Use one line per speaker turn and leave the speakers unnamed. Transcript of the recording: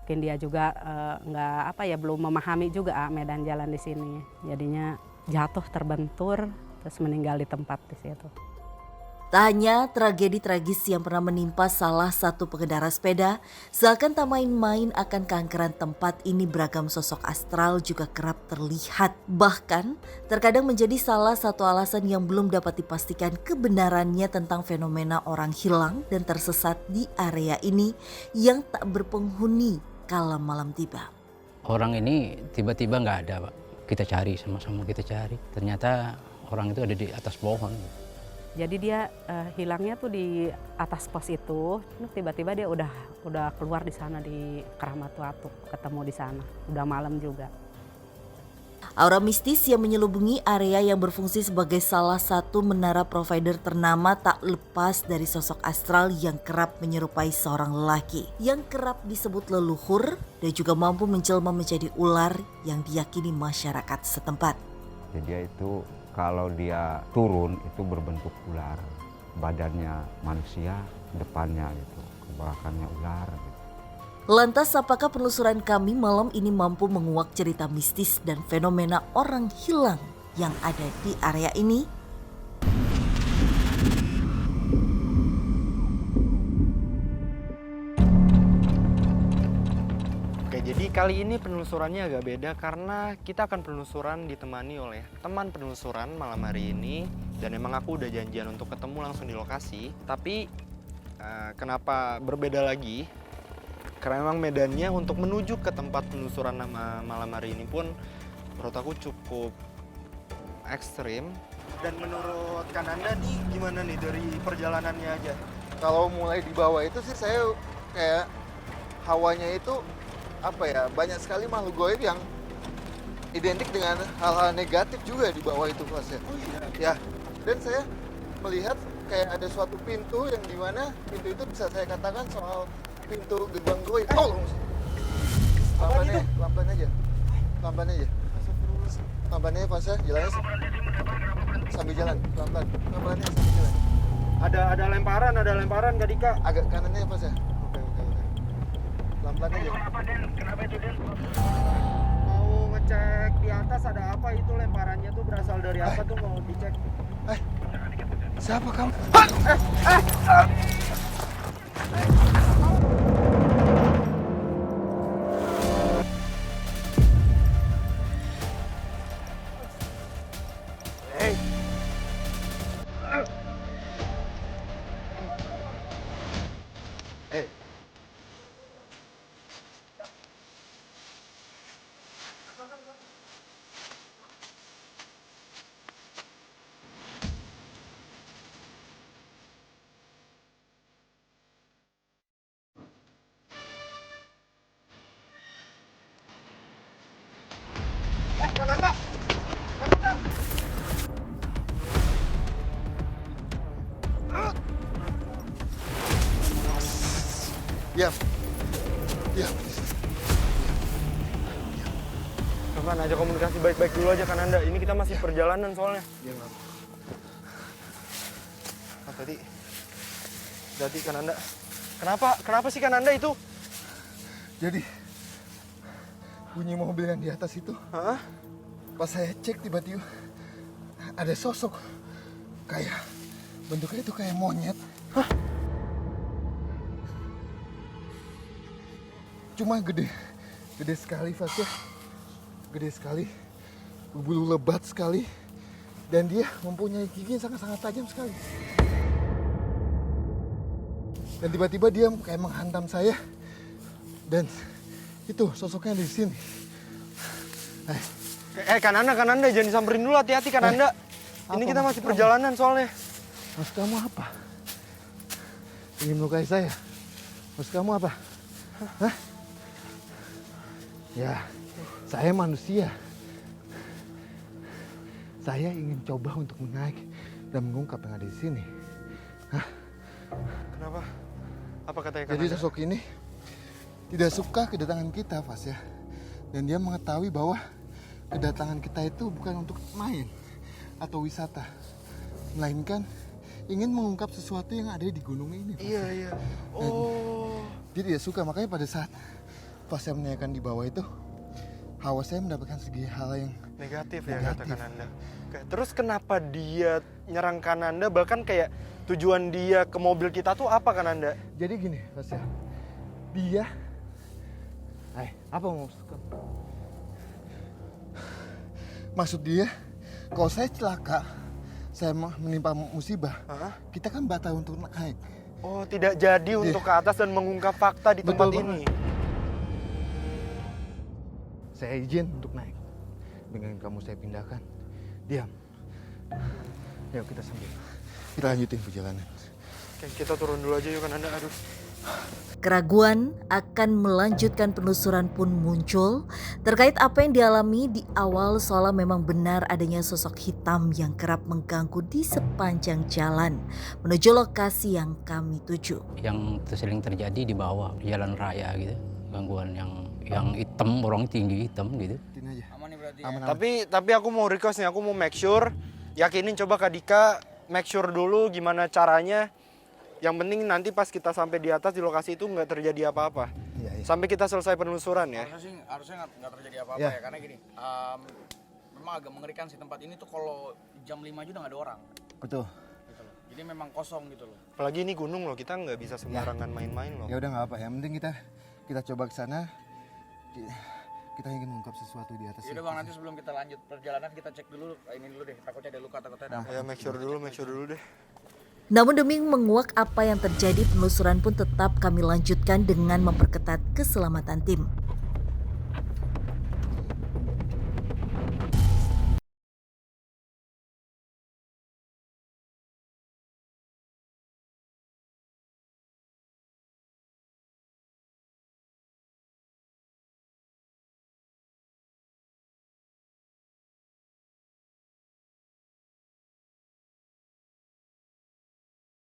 Mungkin dia juga nggak apa ya, belum memahami juga medan jalan di sini. Jadinya jatuh terbentur terus meninggal di tempat di situ.
Tak hanya tragedi tragis yang pernah menimpa salah satu pengendara sepeda, seakan tak main-main akan keangkeran tempat ini, beragam sosok astral juga kerap terlihat. Bahkan terkadang menjadi salah satu alasan yang belum dapat dipastikan kebenarannya tentang fenomena orang hilang dan tersesat di area ini yang tak berpenghuni kala malam tiba.
Orang ini tiba-tiba nggak ada, Pak. Kita cari, sama-sama kita cari. Ternyata orang itu ada di atas pohon.
Jadi dia hilangnya tuh di atas pos itu, tiba-tiba dia udah keluar di sana di Keramat Watu, ketemu di sana. Udah malam juga.
Aura mistis yang menyelubungi area yang berfungsi sebagai salah satu menara provider ternama tak lepas dari sosok astral yang kerap menyerupai seorang lelaki yang kerap disebut leluhur dan juga mampu menjelma menjadi ular yang diyakini masyarakat setempat.
Jadi dia itu kalau dia turun itu berbentuk ular, badannya manusia, depannya gitu, belakangnya ular gitu.
Lantas apakah penelusuran kami malam ini mampu menguak cerita mistis dan fenomena orang hilang yang ada di area ini?
Oke, jadi kali ini penelusurannya agak beda karena kita akan penelusuran ditemani oleh teman penelusuran malam hari ini. Dan emang aku udah janjian untuk ketemu langsung di lokasi. Tapi kenapa berbeda lagi? Karena memang medannya untuk menuju ke tempat penelusuran malam hari ini pun menurut aku cukup ekstrim. Dan menurut Kananda nih gimana nih dari perjalanannya aja?
Kalau mulai di bawah itu sih saya kayak hawanya itu apa ya, banyak sekali makhluk gaib yang identik dengan hal-hal negatif juga di bawah itu Mas ya.
Oh iya.
Ya, dan saya melihat kayak ada suatu pintu yang dimana pintu itu bisa saya katakan soal pintu gerbang goib. Oh, pelan-pelan aja, pelan-pelan aja, pelan-pelan aja. Pelan-pelan aja Mas ya, jalannya sambil jalan, pelan-pelan, pelan-pelan aja sambil jalan.
Ada lemparan Kak Dika.
Agak kanannya Mas ya. Oke. Pelan-pelan aja.
Kenapa itu Den? Mau ngecek di atas ada apa, itu lemparannya tuh berasal dari apa tuh, mau dicek.
Siapa kamu? Diam.
Kapan aja komunikasi baik-baik dulu aja Kananda. Ini kita masih perjalanan soalnya.
Diam.
Tadi Kananda. Kenapa sih Kananda itu?
Jadi bunyi mobil yang di atas itu,
Hah?
pas saya cek tiba-tiba ada sosok kayak bentuknya itu kayak monyet. Cuma gede sekali Fasya, gede sekali, berbulu lebat sekali, dan dia mempunyai gigi yang sangat-sangat tajam sekali. Dan tiba-tiba dia kayak menghantam saya, dan itu sosoknya di sini.
Kananda jangan disamperin dulu, hati-hati Kananda. Ini kita masih perjalanan soalnya.
Maksud kamu apa? Ingin melukai saya? Maksud kamu apa? Hah? Ya, saya manusia. Saya ingin coba untuk menaik dan mengungkap yang ada di sini. Hah?
Kenapa? Apa katanya Kananda?
Jadi sosok ini tidak suka kedatangan kita, Fas ya. Dan dia mengetahui bahwa kedatangan kita itu bukan untuk main atau wisata, melainkan ingin mengungkap sesuatu yang ada di gunung ini. Fas.
Iya. Oh.
Dia tidak suka, makanya pada saat pas saya menanyakan di bawah itu, hawa saya mendapatkan segi hal yang
Negatif ya
Negatif.
katakan Anda. Oke, terus kenapa dia nyerang Kananda, bahkan kayak tujuan dia ke mobil kita tuh apa Kananda?
jadi gini, Mas ya. Dia apa maksudnya? Maksud dia, kalau saya celaka, saya menimpa musibah,
Hah?
kita kan batal untuk naik.
Oh, tidak jadi untuk ke atas dan mengungkap fakta di tempat
Betul
ini.
Saya izin untuk naik. Dengan kamu saya pindahkan. Diam. Yuk kita sambil. Kita lanjutin perjalanan.
Oke, kita turun dulu aja yuk Kananda. Aduh.
Keraguan akan melanjutkan penelusuran pun muncul terkait apa yang dialami di awal, soalnya memang benar adanya sosok hitam yang kerap mengganggu di sepanjang jalan menuju lokasi yang kami tuju.
Yang sering terjadi di bawah jalan raya gitu, gangguan yang hitam, orang tinggi hitam gitu.
Tin aja.
Aman nih berarti ya?
Aman.
Tapi aku mau request nih, aku mau make sure, yakinin coba Kak Dika make sure dulu gimana caranya. Yang penting nanti pas kita sampai di atas di lokasi itu nggak terjadi apa-apa.
Iya.
Sampai kita selesai penelusuran ya.
Harusnya nggak terjadi apa-apa
Ya.
ya, karena gini, memang agak mengerikan sih tempat ini tuh kalau jam 5 aja udah nggak ada orang
Betul.
gitu loh. Jadi memang kosong gitu loh.
Apalagi ini gunung loh, kita nggak bisa sembarangan main-main loh.
Ya udah nggak apa. Yang penting kita coba ke sana. Kita ingin mengungkap sesuatu di atas.
Yaudah Bang, nanti sebelum kita lanjut perjalanan kita cek dulu ini dulu deh, takutnya ada luka, takutnya ada apa.
Ya make sure dulu deh.
Namun demi menguak apa yang terjadi, penelusuran pun tetap kami lanjutkan dengan memperketat keselamatan tim.